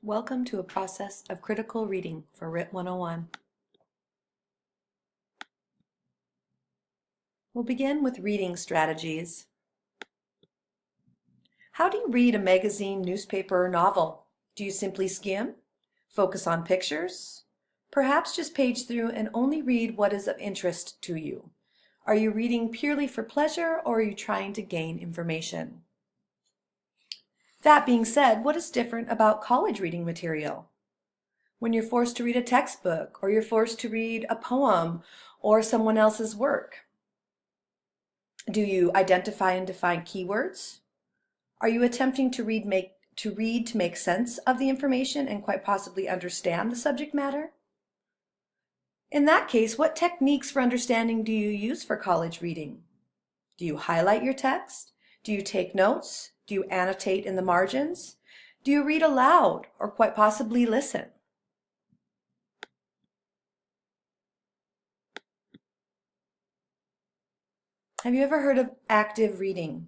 Welcome to a process of critical reading for RIT 101. We'll begin with reading strategies. How do you read a magazine, newspaper, or novel? Do you simply skim? Focus on pictures? Perhaps just page through and only read what is of interest to you. Are you reading purely for pleasure, or are you trying to gain information? That being said, what is different about college reading material? When you're forced to read a textbook, or you're forced to read a poem or someone else's work? Do you identify and define keywords? Are you attempting to read to make sense of the information and quite possibly understand the subject matter? In that case, what techniques for understanding do you use for college reading? Do you highlight your text? Do you take notes? Do you annotate in the margins? Do you read aloud or quite possibly listen? Have you ever heard of active reading?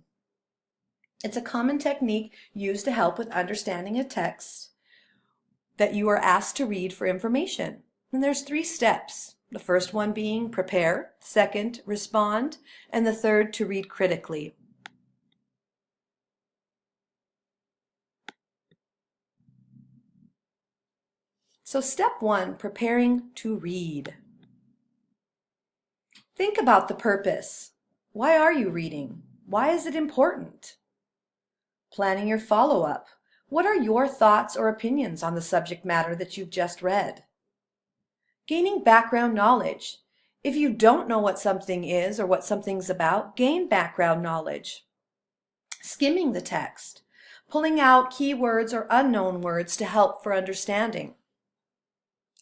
It's a common technique used to help with understanding a text that you are asked to read for information. And there's 3 steps. The first one being prepare, second, respond, and the third, to read critically. So step 1, preparing to read. Think about the purpose. Why are you reading? Why is it important? Planning your follow-up. What are your thoughts or opinions on the subject matter that you've just read? Gaining background knowledge. If you don't know what something is or what something's about, gain background knowledge. Skimming the text. Pulling out keywords or unknown words to help for understanding.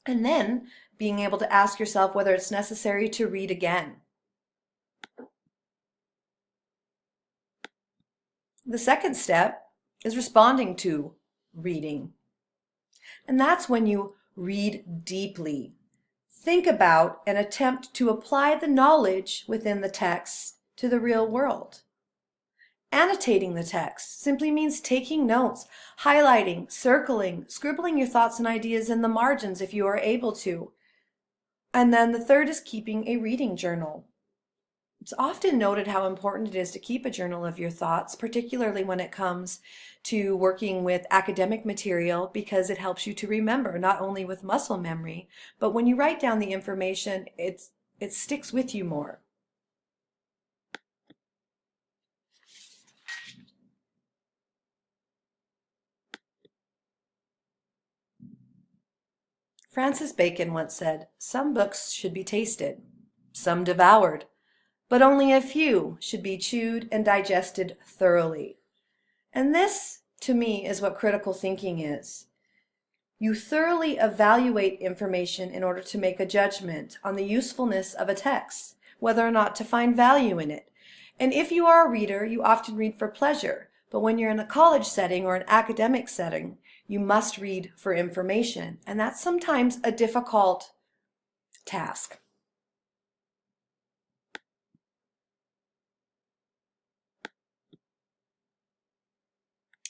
And then being able to ask yourself whether it's necessary to read again. The second step is responding to reading. And that's when you read deeply. Think about and attempt to apply the knowledge within the text to the real world. Annotating the text simply means taking notes, highlighting, circling, scribbling your thoughts and ideas in the margins if you are able to. And then the third is keeping a reading journal. It's often noted how important it is to keep a journal of your thoughts, particularly when it comes to working with academic material, because it helps you to remember, not only with muscle memory, but when you write down the information, it sticks with you more. Francis Bacon once said, "Some books should be tasted, some devoured, but only a few should be chewed and digested thoroughly." And this, to me, is what critical thinking is. You thoroughly evaluate information in order to make a judgment on the usefulness of a text, whether or not to find value in it. And if you are a reader, you often read for pleasure. But when you're in a college setting or an academic setting, you must read for information. And that's sometimes a difficult task.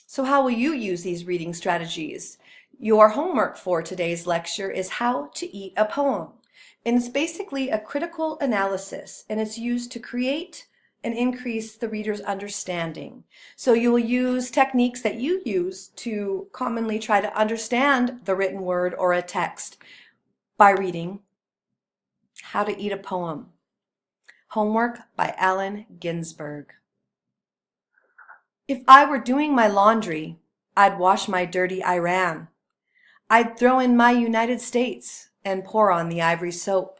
So how will you use these reading strategies? Your homework for today's lecture is how to eat a poem. And it's basically a critical analysis, and it's used to create and increase the reader's understanding. So you will use techniques that you use to commonly try to understand the written word or a text by reading How to Eat a Poem. Homework by Allen Ginsberg. If I were doing my laundry, I'd wash my dirty Iran. I'd throw in my United States and pour on the ivory soap.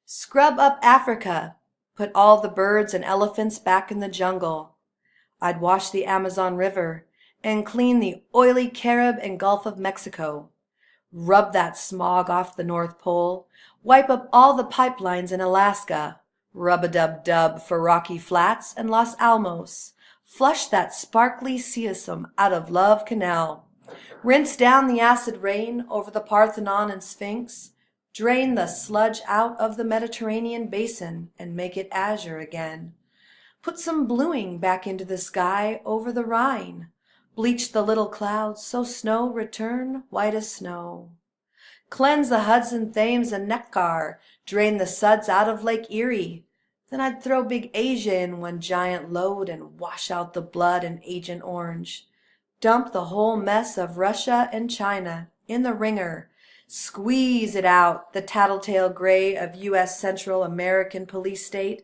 Scrub up Africa, put all the birds and elephants back in the jungle. I'd wash the Amazon River and clean the oily Carib and Gulf of Mexico. Rub that smog off the North Pole, wipe up all the pipelines in Alaska. Rub-a-dub-dub for Rocky Flats and Los Alamos. Flush that sparkly seism out of Love Canal. Rinse down the acid rain over the Parthenon and Sphinx. Drain the sludge out of the Mediterranean basin and make it azure again. Put some bluing back into the sky over the Rhine. Bleach the little clouds, so snow return white as snow. Cleanse the Hudson, Thames, and Neckar, drain the suds out of Lake Erie. Then I'd throw big Asia in one giant load and wash out the blood in Agent Orange. Dump the whole mess of Russia and China in the wringer. Squeeze it out, the tattletale gray of U.S. Central American police state,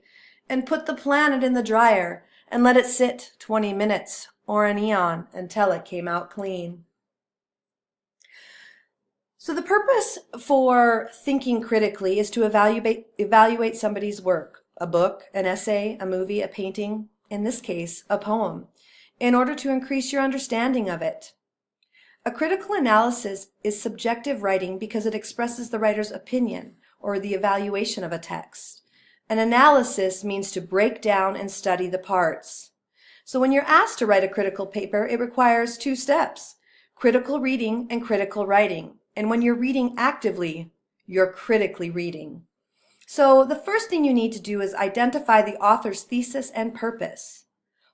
and put the planet in the dryer and let it sit 20 minutes or an eon until it came out clean. So the purpose for thinking critically is to evaluate somebody's work, a book, an essay, a movie, a painting, in this case, a poem, in order to increase your understanding of it. A critical analysis is subjective writing because it expresses the writer's opinion or the evaluation of a text. An analysis means to break down and study the parts. So when you're asked to write a critical paper, it requires 2 steps: critical reading and critical writing. And when you're reading actively, you're critically reading. So the first thing you need to do is identify the author's thesis and purpose.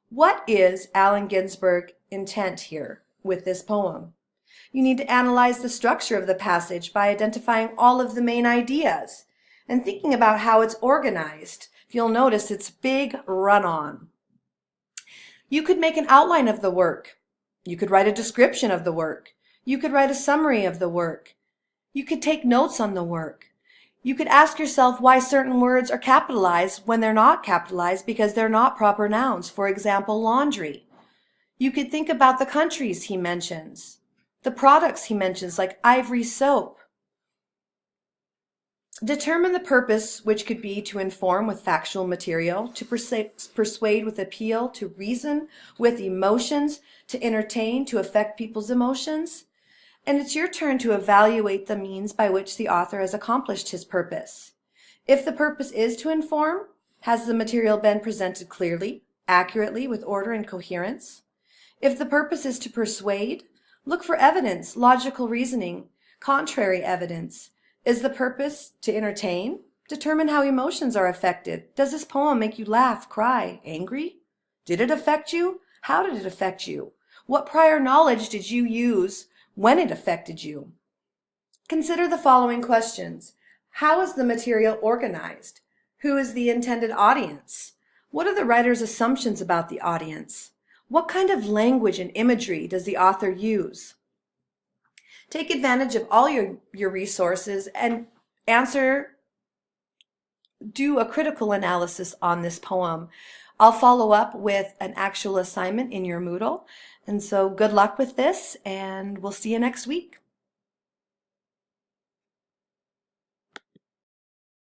What is Allen Ginsberg's intent here with this poem? You need to analyze the structure of the passage by identifying all of the main ideas and thinking about how it's organized. If you'll notice, it's big run-on. You could make an outline of the work. You could write a description of the work. You could write a summary of the work. You could take notes on the work. You could ask yourself why certain words are capitalized when they're not capitalized because they're not proper nouns. For example, laundry. You could think about the countries he mentions, the products he mentions like ivory soap. Determine the purpose, which could be to inform with factual material, to persuade with appeal, to reason with emotions, to entertain, to affect people's emotions. And it's your turn to evaluate the means by which the author has accomplished his purpose. If the purpose is to inform, has the material been presented clearly, accurately, with order and coherence? If the purpose is to persuade, look for evidence, logical reasoning, contrary evidence. Is the purpose to entertain? Determine how emotions are affected. Does this poem make you laugh, cry, angry? Did it affect you? How did it affect you? What prior knowledge did you use when it affected you? Consider the following questions. How is the material organized? Who is the intended audience? What are the writer's assumptions about the audience? What kind of language and imagery does the author use? Take advantage of all your resources and do a critical analysis on this poem. I'll follow up with an actual assignment in your Moodle. And so good luck with this, and we'll see you next week.